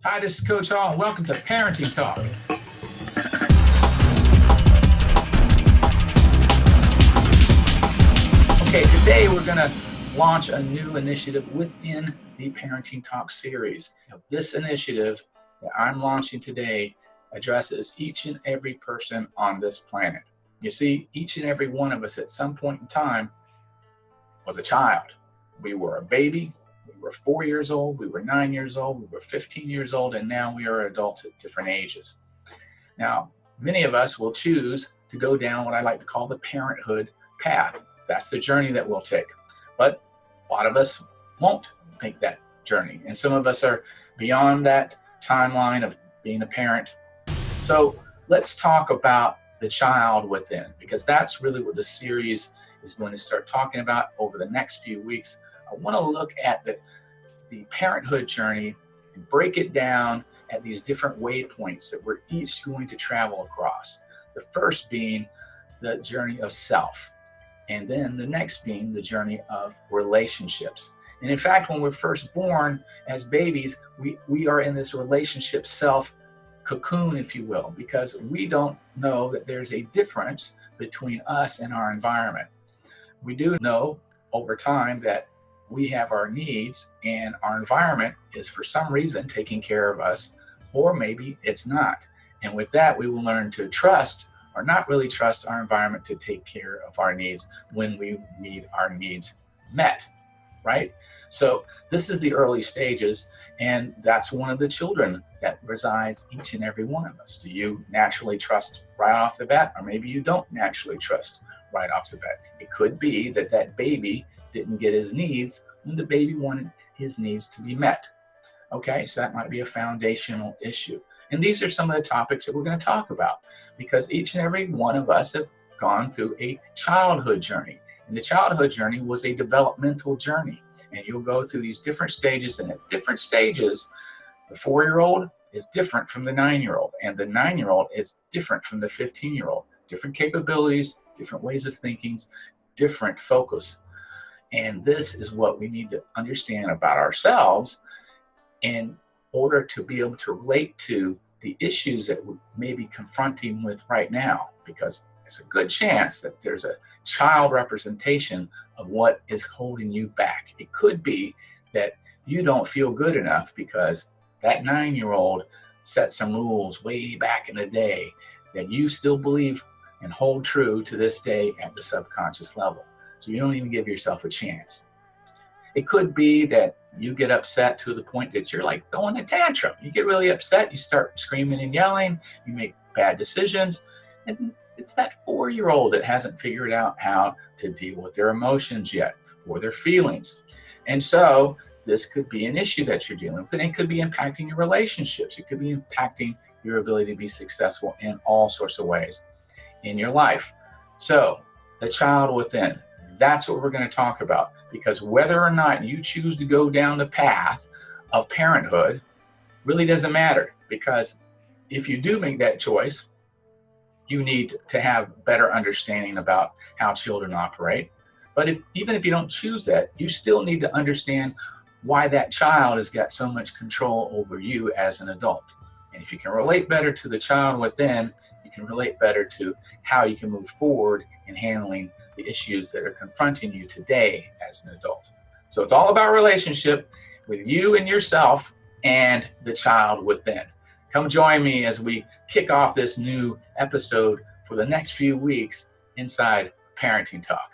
Hi, this is Coach Hall, and welcome to Parenting Talk. Okay, today we're going to launch a new initiative within the Parenting Talk series. Now, this initiative that I'm launching today addresses each and every person on this planet. You see, each and every one of us at some point in time was a child. We were a baby. We were 4 years old, we were 9 years old, we were 15 years old, and now we are adults at different ages. Now, many of us will choose to go down what I like to call the parenthood path. That's the journey that we'll take. But a lot of us won't make that journey. And some of us are beyond that timeline of being a parent. So let's talk about the child within, because that's really what the series is going to start talking about over the next few weeks. I want to look at the parenthood journey and break it down at these different waypoints that we're each going to travel across. The first being the journey of self, and then the next being the journey of relationships. And in fact, when we're first born as babies, we are in this relationship self cocoon, if you will, because we don't know that there's a difference between us and our environment. We do know over time that we have our needs and our environment is for some reason taking care of us, or maybe it's not. And with that, we will learn to trust or not really trust our environment to take care of our needs when we need our needs met, right? So this is the early stages, and that's one of the children that resides each and every one of us. Do you naturally trust right off the bat, or maybe you don't naturally trust right off the bat? It could be that that baby didn't get his needs when the baby wanted his needs to be met. Okay, so that might be a foundational issue. And these are some of the topics that we're going to talk about, because each and every one of us have gone through a childhood journey. And the childhood journey was a developmental journey. And you'll go through these different stages, and at different stages, the 4-year-old is different from the 9-year-old, and the 9-year-old is different from the 15-year-old. Different capabilities, different ways of thinking, different focus. And this is what we need to understand about ourselves in order to be able to relate to the issues that we may be confronting with right now, because it's a good chance that there's a child representation of what is holding you back. It could be that you don't feel good enough because that 9-year-old set some rules way back in the day that you still believe and hold true to this day at the subconscious level. So you don't even give yourself a chance. It could be that you get upset to the point that you're like throwing a tantrum. You get really upset, you start screaming and yelling, you make bad decisions. And it's that 4-year-old that hasn't figured out how to deal with their emotions yet, or their feelings. And so this could be an issue that you're dealing with, and it could be impacting your relationships. It could be impacting your ability to be successful in all sorts of ways in your life. So the child within, that's what we're going to talk about, because whether or not you choose to go down the path of parenthood really doesn't matter, because if you do make that choice, you need to have better understanding about how children operate. But even if you don't choose that, you still need to understand why that child has got so much control over you as an adult. And if you can relate better to the child within, you can relate better to how you can move forward in handling the issues that are confronting you today as an adult. So it's all about relationship with you and yourself and the child within. Come join me as we kick off this new episode for the next few weeks inside Parenting Talk.